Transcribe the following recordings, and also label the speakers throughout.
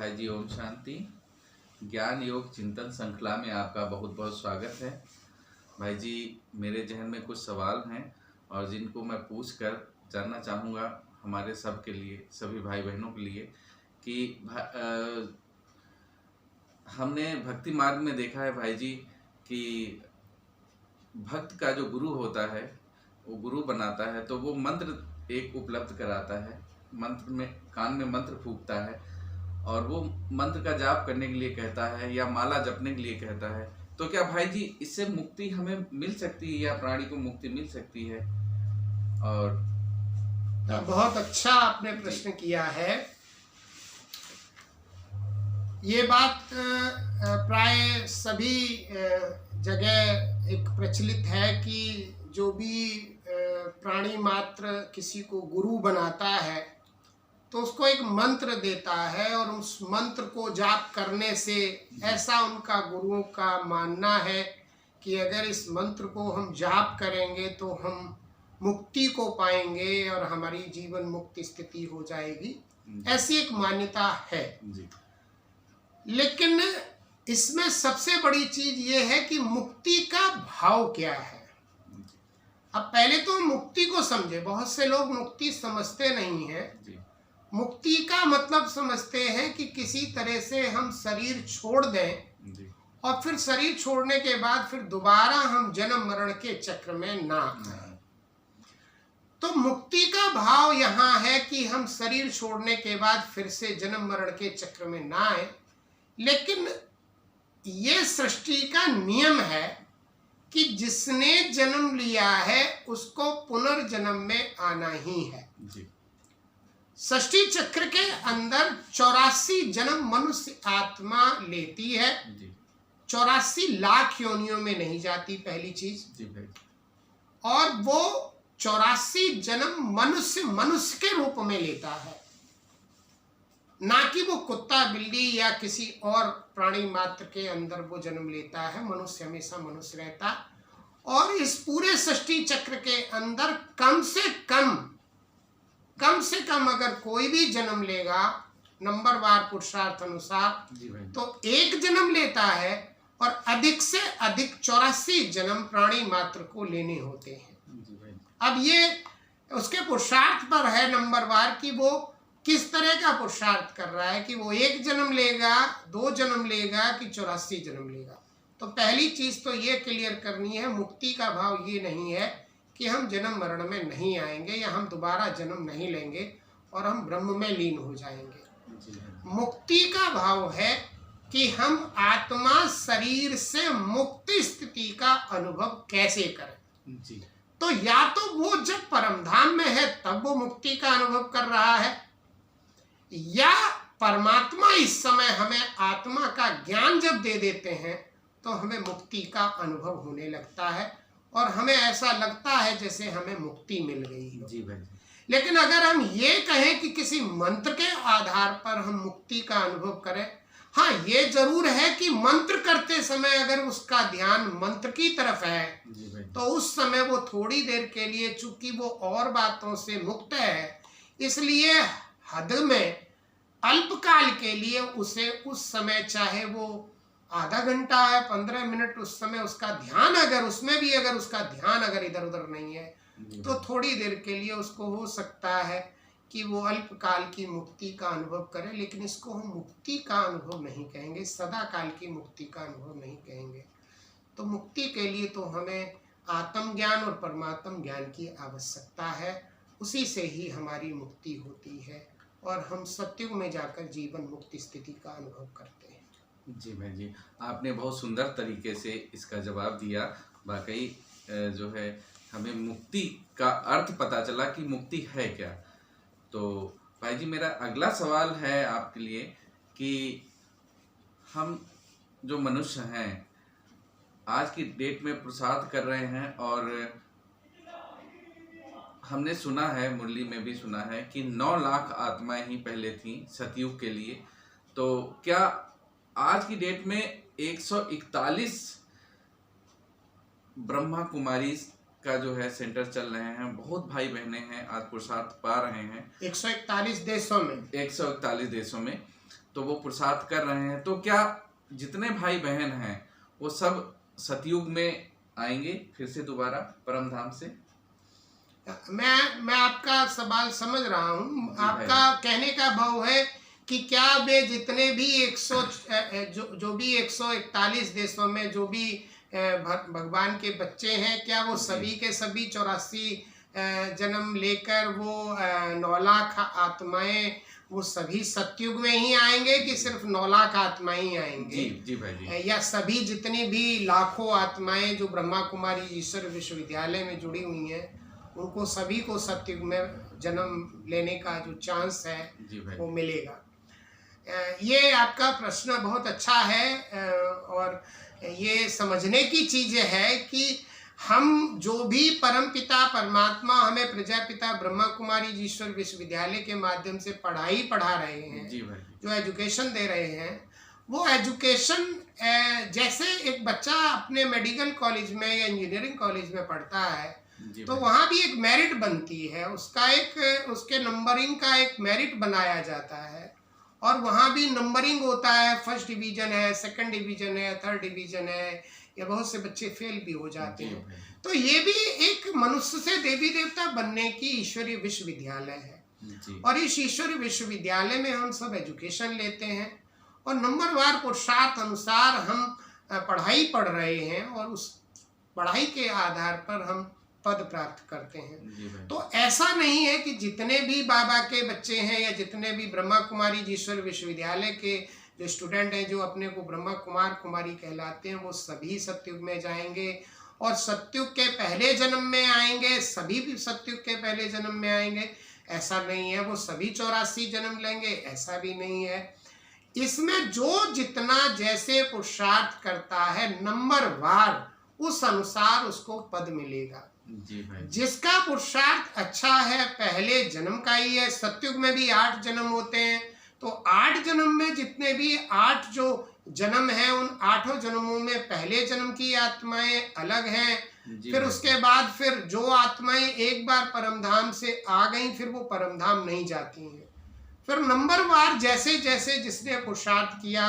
Speaker 1: भाई जी ओम शांति। ज्ञान योग चिंतन श्रृंखला में आपका बहुत बहुत स्वागत है। भाई जी मेरे जहन में कुछ सवाल हैं और जिनको मैं पूछ कर जानना चाहूँगा हमारे सब के लिए, सभी भाई बहनों के लिए कि हमने भक्ति मार्ग में देखा है भाई जी कि भक्त का जो गुरु होता है वो गुरु बनाता है तो वो मंत्र एक उपलब्ध कराता है, मंत्र में कान में मंत्र फूंकता है और वो मंत्र का जाप करने के लिए कहता है या माला जपने के लिए कहता है। तो क्या भाई जी इससे मुक्ति हमें मिल सकती है या प्राणी को मुक्ति मिल सकती है? और
Speaker 2: बहुत अच्छा आपने प्रश्न किया है। ये बात प्राय सभी जगह एक प्रचलित है कि जो भी प्राणी मात्र किसी को गुरु बनाता है तो उसको एक मंत्र देता है और उस मंत्र को जाप करने से ऐसा उनका गुरुओं का मानना है कि अगर इस मंत्र को हम जाप करेंगे तो हम मुक्ति को पाएंगे और हमारी जीवन मुक्ति स्थिति हो जाएगी। ऐसी एक मान्यता है। लेकिन इसमें सबसे बड़ी चीज ये है कि मुक्ति का भाव क्या है। अब पहले तो मुक्ति को समझे। बहुत से लोग मुक्ति समझते नहीं है। मुक्ति का मतलब समझते हैं कि किसी तरह से हम शरीर छोड़ दें और फिर शरीर छोड़ने के बाद फिर दोबारा हम जन्म मरण के चक्र में ना आए। तो मुक्ति का भाव यहाँ है कि हम शरीर छोड़ने के बाद फिर से जन्म मरण के चक्र में ना आए। लेकिन ये सृष्टि का नियम है कि जिसने जन्म लिया है उसको पुनर्जन्म में आना ही है। सृष्टि चक्र के अंदर 84 जन्म मनुष्य आत्मा लेती है। 84 लाख योनियों में नहीं जाती, पहली चीज। और वो 84 जन्म मनुष्य के रूप में लेता है, ना कि वो कुत्ता बिल्ली या किसी और प्राणी मात्र के अंदर वो जन्म लेता है। मनुष्य हमेशा मनुष्य रहता। और इस पूरे सृष्टि चक्र के अंदर कम से कम अगर कोई भी जन्म लेगा नंबरवार पुरुषार्थ अनुसार तो एक जन्म लेता है और अधिक से अधिक 84 जन्म प्राणी मात्र को लेने होते हैं। अब ये उसके पुरुषार्थ पर है नंबरवार कि वो किस तरह का पुरुषार्थ कर रहा है, कि वो एक जन्म लेगा, 2 जन्म लेगा कि 84 जन्म लेगा। तो पहली चीज तो ये क्लियर करनी है, मुक्ति का भाव ये नहीं है कि हम जन्म मरण में नहीं आएंगे या हम दोबारा जन्म नहीं लेंगे और हम ब्रह्म में लीन हो जाएंगे। मुक्ति का भाव है कि हम आत्मा शरीर से मुक्त स्थिति का अनुभव कैसे करें। तो या तो वो जब परमधाम में है तब वो मुक्ति का अनुभव कर रहा है, या परमात्मा इस समय हमें आत्मा का ज्ञान जब दे देते हैं तो हमें मुक्ति का अनुभव होने लगता है और हमें ऐसा लगता है जैसे हमें मुक्ति मिल गई हो। जी भाई। लेकिन अगर हम ये कहें कि किसी मंत्र के आधार पर हम मुक्ति का अनुभव करें, हाँ ये जरूर है कि मंत्र करते समय अगर उसका ध्यान मंत्र की तरफ है तो उस समय वो थोड़ी देर के लिए, चूंकि वो और बातों से मुक्त है, इसलिए हद में अल्पकाल के लिए उसे उस समय, चाहे वो आधा घंटा है, 15 मिनट, उस समय उसका ध्यान अगर उसमें भी अगर उसका ध्यान अगर इधर उधर नहीं है तो थोड़ी देर के लिए उसको हो सकता है कि वो अल्पकाल की मुक्ति का अनुभव करे। लेकिन इसको हम मुक्ति का अनुभव नहीं कहेंगे, सदा काल की मुक्ति का अनुभव नहीं कहेंगे। तो मुक्ति के लिए तो हमें आत्मज्ञान और परमात्म ज्ञान की आवश्यकता है। उसी से ही हमारी मुक्ति होती है और हम सत्युग में जाकर जीवन मुक्ति स्थिति का अनुभव करते हैं।
Speaker 1: जी भाई जी, आपने बहुत सुंदर तरीके से इसका जवाब दिया। वाकई जो है हमें मुक्ति का अर्थ पता चला कि मुक्ति है क्या। तो भाई जी मेरा अगला सवाल है आपके लिए कि हम जो मनुष्य हैं आज की डेट में पुरुषार्थ कर रहे हैं और हमने सुना है, मुरली में भी सुना है कि 9 लाख आत्माएं ही पहले थी सतयुग के लिए। तो क्या आज की डेट में 141 ब्रह्मा कुमारी का जो है सेंटर चल रहे हैं, बहुत भाई बहने हैं आज पुरुषार्थ पा रहे हैं
Speaker 2: 141 देशों में।
Speaker 1: 141 देशों में। तो वो पुरुषार्थ कर रहे हैं, तो क्या जितने भाई बहन हैं वो सब सतयुग में आएंगे फिर से दोबारा परम धाम से?
Speaker 2: मैं आपका सवाल समझ रहा हूँ। आपका कहने का भाव है कि क्या वे जितने भी 100 जो भी 141 देशों में जो भी भगवान के बच्चे हैं, क्या वो सभी के सभी 84 जन्म लेकर वो 9 लाख आत्माएं वो सभी सतयुग में ही आएंगे कि सिर्फ 9 लाख आत्माएं ही आएंगे?
Speaker 1: जी भाई जी।
Speaker 2: या सभी जितनी भी लाखों आत्माएं जो ब्रह्मा कुमारी ईश्वर विश्वविद्यालय में जुड़ी हुई हैं, उनको सभी को सतयुग में जन्म लेने का जो चांस है वो मिलेगा? ये आपका प्रश्न बहुत अच्छा है और ये समझने की चीज़ है कि हम जो भी परम पिता परमात्मा हमें प्रजापिता ब्रह्मा कुमारी ईश्वर विश्वविद्यालय के माध्यम से पढ़ाई पढ़ा रहे हैं, जो एजुकेशन दे रहे हैं, वो एजुकेशन जैसे एक बच्चा अपने मेडिकल कॉलेज में या इंजीनियरिंग कॉलेज में पढ़ता है तो वहाँ भी एक मेरिट बनती है, उसका एक उसके नंबरिंग का एक मेरिट बनाया जाता है और वहाँ भी नंबरिंग होता है, फर्स्ट डिवीजन है, सेकंड डिवीजन है, थर्ड डिवीजन है, या बहुत से बच्चे फेल भी हो जाते हैं। तो ये भी एक मनुष्य से देवी देवता बनने की ईश्वरीय विश्वविद्यालय है और इस ईश्वरीय विश्वविद्यालय में हम सब एजुकेशन लेते हैं और नंबरवार पुरुषार्थ अनुसार हम पढ़ाई पढ़ रहे हैं और उस पढ़ाई के आधार पर हम पद प्राप्त करते हैं। तो ऐसा नहीं है कि जितने भी बाबा के बच्चे हैं या जितने भी ब्रह्मा कुमारी ईश्वर विश्वविद्यालय के जो स्टूडेंट हैं जो अपने को ब्रह्मा कुमार कुमारी कहलाते हैं, वो सभी सतयुग में जाएंगे और सतयुग के पहले जन्म में आएंगे, सभी भी सतयुग के पहले जन्म में आएंगे ऐसा नहीं है। वो सभी 84 जन्म लेंगे ऐसा भी नहीं है। इसमें जो जितना जैसे पुरुषार्थ करता है नंबरवार उस अनुसार उसको पद मिलेगा।
Speaker 1: जी भाई।
Speaker 2: जिसका पुरुषार्थ अच्छा है पहले जन्म का ही है, सतयुग में भी 8 जन्म होते हैं, तो 8 जन्म में जितने भी 8 जो जन्म हैं उन 8 जन्मों में पहले जन्म की आत्माएं अलग हैं। फिर उसके बाद फिर जो आत्माएं एक बार परमधाम से आ गई फिर वो परमधाम नहीं जाती हैं। फिर नंबरवार जैसे जैसे जिसने पुरुषार्थ किया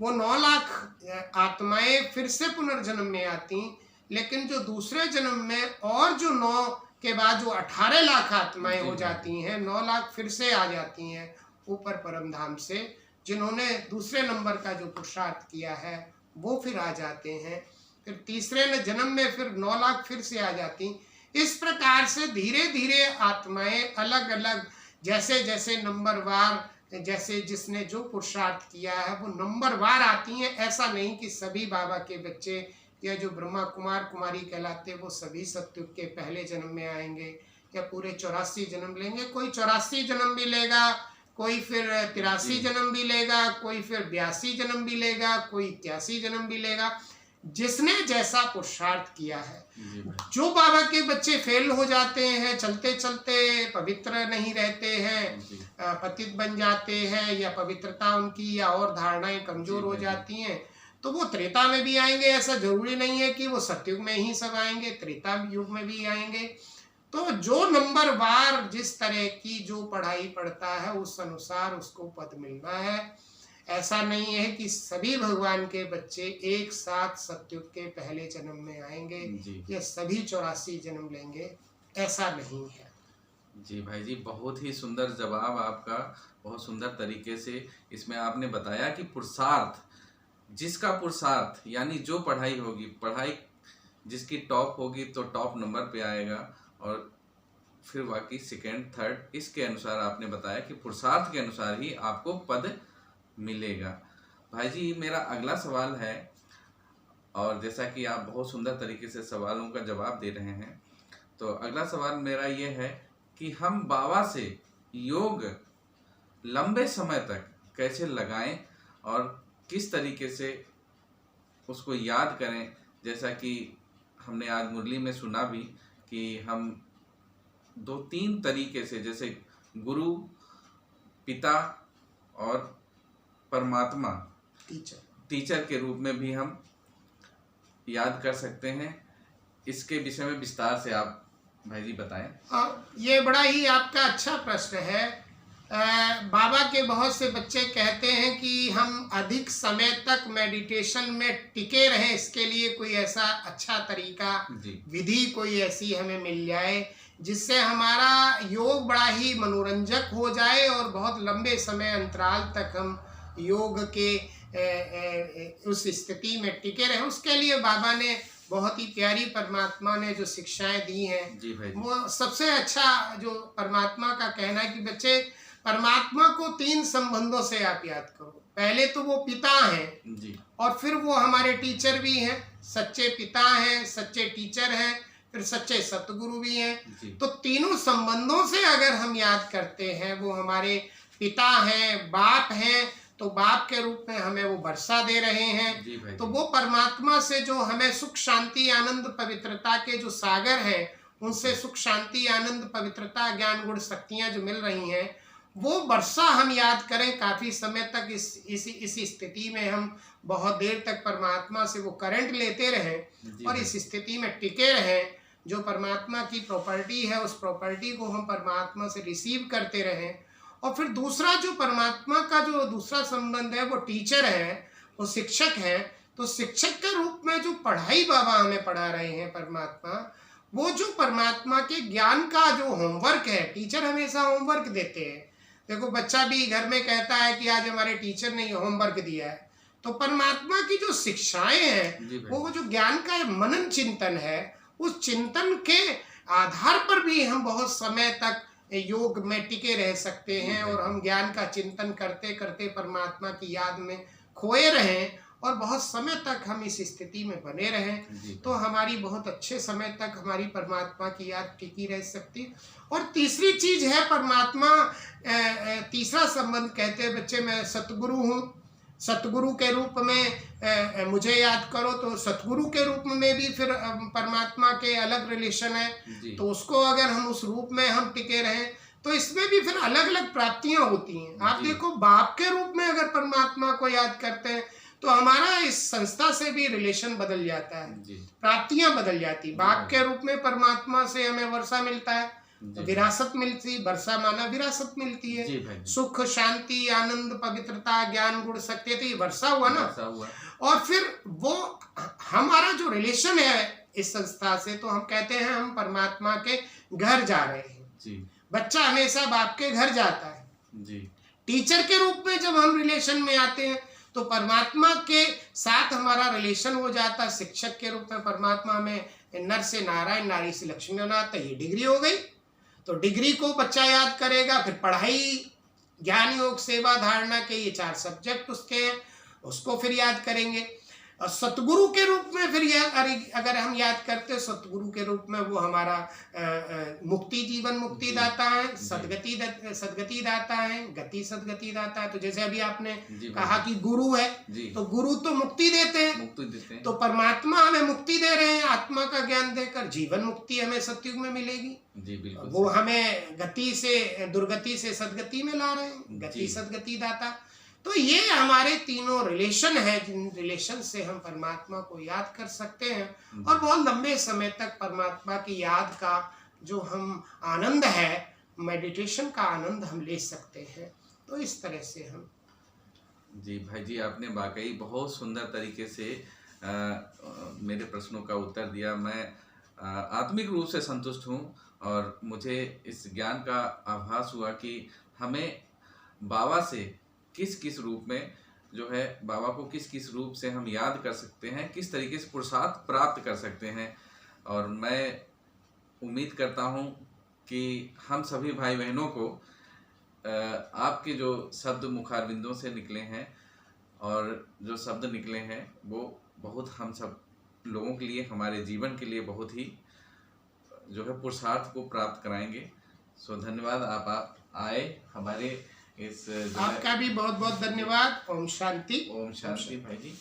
Speaker 2: वो 9 लाख आत्माएं फिर से पुनर्जन्म में आती, लेकिन जो दूसरे जन्म में और जो 9 के बाद जो 18 लाख आत्माएं हो जाती हैं, 9 लाख फिर से आ जाती हैं ऊपर परमधाम से, जिन्होंने दूसरे नंबर का जो पुरुषार्थ किया है वो फिर आ जाते हैं। फिर तीसरे जन्म में फिर 9 लाख फिर से आ जाती। इस प्रकार से धीरे धीरे आत्माएं अलग अलग जैसे जैसे नंबरवार जैसे जिसने जो पुरुषार्थ किया है वो नंबरवार आती हैं। ऐसा नहीं कि सभी बाबा के बच्चे या जो ब्रह्मा कुमार कुमारी कहलाते हैं वो सभी सतयुग के पहले जन्म में आएंगे या पूरे 84 जन्म लेंगे। कोई 84 जन्म भी लेगा, कोई फिर 83 जन्म भी लेगा, कोई फिर 82 जन्म भी लेगा, कोई 81 जन्म भी लेगा, जिसने जैसा पुरुषार्थ किया है। जो बाबा के बच्चे फेल हो जाते हैं, चलते चलते पवित्र नहीं रहते हैं, पतित बन जाते हैं या पवित्रता उनकी या और धारणाएं कमजोर हो जाती हैं, तो वो त्रेता में भी आएंगे। ऐसा जरूरी नहीं है कि वो सतयुग में ही सब आएंगे, त्रेता युग में भी आएंगे। तो जो नंबरवार जिस तरह की जो पढ़ाई पढ़ता है उस अनुसार उसको पद मिलना है। ऐसा नहीं है कि सभी भगवान के बच्चे एक साथ सतयुग के पहले जन्म में आएंगे या सभी 84 जन्म लेंगे, ऐसा नहीं है।
Speaker 1: जी भाई जी, बहुत ही सुंदर जवाब आपका, बहुत सुंदर तरीके से इसमें आपने बताया कि पुरुषार्थ, जिसका पुरुषार्थ यानी जो पढ़ाई होगी, पढ़ाई जिसकी टॉप होगी तो टॉप नंबर पे आएगा और फिर बाकी सेकंड थर्ड, इसके अनुसार आपने बताया कि पुरुषार्थ के अनुसार ही आपको पद मिलेगा। भाई जी मेरा अगला सवाल है, और जैसा कि आप बहुत सुंदर तरीके से सवालों का जवाब दे रहे हैं, तो अगला सवाल मेरा ये है कि हम बाबा से योग लंबे समय तक कैसे लगाएं और किस तरीके से उसको याद करें। जैसा कि हमने आज मुरली में सुना भी कि हम 2-3 तरीके से, जैसे गुरु, पिता और परमात्मा टीचर के रूप में भी हम याद कर सकते हैं। इसके विषय में विस्तार से आप भाई जी बताएं।
Speaker 2: ये बड़ा ही आपका अच्छा प्रश्न है। बाबा के बहुत से बच्चे कहते हैं कि हम अधिक समय तक मेडिटेशन में टिके रहें, इसके लिए कोई ऐसा अच्छा तरीका, विधि कोई ऐसी हमें मिल जाए जिससे हमारा योग बड़ा ही मनोरंजक हो जाए और बहुत लंबे समय अंतराल तक हम योग के उस स्थिति में टिके रहें। उसके लिए बाबा ने बहुत ही प्यारी परमात्मा ने जो शिक्षाएं दी हैं, वो सबसे अच्छा जो परमात्मा का कहना है कि बच्चे परमात्मा को 3 संबंधों से आप याद करो। पहले तो वो पिता हैं जी, और फिर वो हमारे टीचर भी हैं, सच्चे पिता हैं, सच्चे टीचर हैं, फिर सच्चे सतगुरु भी हैं। तो तीनों संबंधों से अगर हम याद करते हैं, वो हमारे पिता हैं, बाप हैं, तो बाप के रूप में हमें वो वर्षा दे रहे हैं। तो वो परमात्मा से जो हमें सुख शांति आनंद पवित्रता के जो सागर हैं, उनसे सुख शांति आनंद पवित्रता ज्ञान गुण शक्तियां जो मिल रही हैं, वो वर्षा हम याद करें काफी समय तक। इस स्थिति में हम बहुत देर तक परमात्मा से वो करंट लेते रहें और इस स्थिति में टिके रहें। जो परमात्मा की प्रॉपर्टी है, उस प्रॉपर्टी को हम परमात्मा से रिसीव करते रहें। और फिर दूसरा जो परमात्मा का जो दूसरा संबंध है, वो टीचर है, वो शिक्षक है। तो शिक्षक के रूप में जो पढ़ाई बाबा हमें पढ़ा रहे हैं परमात्मा, वो जो परमात्मा के ज्ञान का जो होमवर्क है, टीचर हमेशा होमवर्क देते हैं। देखो, बच्चा भी घर में कहता है कि आज हमारे टीचर ने होमवर्क दिया है। तो परमात्मा की जो शिक्षाएं हैं, वो जो ज्ञान का मनन चिंतन है, उस चिंतन के आधार पर भी हम बहुत समय तक योग में टिके रह सकते हैं और हम ज्ञान का चिंतन करते करते परमात्मा की याद में खोए रहें और बहुत समय तक हम इस स्थिति में बने रहें। तो हमारी बहुत अच्छे समय तक हमारी परमात्मा की याद टिकी रह सकती। और तीसरी चीज है परमात्मा, तीसरा संबंध कहते हैं बच्चे, मैं सतगुरु हूँ, सतगुरु के रूप में मुझे याद करो। तो सतगुरु के रूप में भी फिर परमात्मा के अलग रिलेशन है, तो उसको अगर हम उस रूप में हम टिके रहें, तो इसमें भी फिर अलग अलग प्राप्तियां होती हैं। आप देखो, बाप के रूप में अगर परमात्मा को याद करते हैं, तो हमारा इस संस्था से भी रिलेशन बदल जाता है, प्राप्तियां बदल जाती। बाप के रूप में परमात्मा से हमें वर्षा मिलता है, विरासत मिलती, वर्षा माना विरासत मिलती है, सुख शांति आनंद पवित्रता ज्ञान गुण शक्ति, तो ये वर्षा हुआ ना। और फिर वो हमारा जो रिलेशन है इस संस्था से, तो हम कहते हैं हम परमात्मा के घर जा रहे हैं। बच्चा हमेशा बाप के घर जाता है। टीचर के रूप में जब हम रिलेशन में आते हैं, तो परमात्मा के साथ हमारा रिलेशन हो जाता है। शिक्षक के रूप में परमात्मा हमें नर से नारायण, नारी से लक्ष्मी बनाता है, ये डिग्री हो गई। तो डिग्री को बच्चा याद करेगा, फिर पढ़ाई ज्ञान योग सेवा धारणा के ये 4 सब्जेक्ट उसके हैं, उसको फिर याद करेंगे। और सतगुरु के रूप में फिर अगर हम याद करते हैं, सतगुरु के रूप में वो हमारा मुक्ति जीवन मुक्ति दाता है, सदगति दाता है, गति सदगति दाता है। तो जैसे अभी आपने कहा कि गुरु है, तो गुरु तो मुक्ति देते हैं, तो परमात्मा हमें मुक्ति दे रहे हैं आत्मा का ज्ञान देकर। जीवन मुक्ति हमें सतयुग में मिलेगी, वो हमें गति से दुर्गति से सदगति में ला रहे हैं, गति सदगति दाता। तो ये हमारे तीनों रिलेशन है, जिन रिलेशन से हम परमात्मा को याद कर सकते हैं और बहुत लंबे समय तक परमात्मा की याद का जो हम आनंद है, मेडिटेशन का आनंद हम ले सकते हैं। तो इस तरह से हम
Speaker 1: जी भाई जी, आपने वाकई बहुत सुंदर तरीके से मेरे प्रश्नों का उत्तर दिया। मैं आत्मिक रूप से संतुष्ट हूँ और मुझे इस ज्ञान का आभास हुआ कि हमें बाबा से किस किस रूप में जो है, बाबा को किस किस रूप से हम याद कर सकते हैं, किस तरीके से पुरुषार्थ प्राप्त कर सकते हैं। और मैं उम्मीद करता हूं कि हम सभी भाई बहनों को आपके जो शब्द मुखारबिंदों से निकले हैं और जो शब्द निकले हैं, वो बहुत हम सब लोगों के लिए, हमारे जीवन के लिए बहुत ही जो है पुरुषार्थ को प्राप्त कराएंगे। सो धन्यवाद, आप आए हमारे इस।
Speaker 2: आपका भी बहुत बहुत धन्यवाद। ओम शांति।
Speaker 1: ओम शांति भाई जी।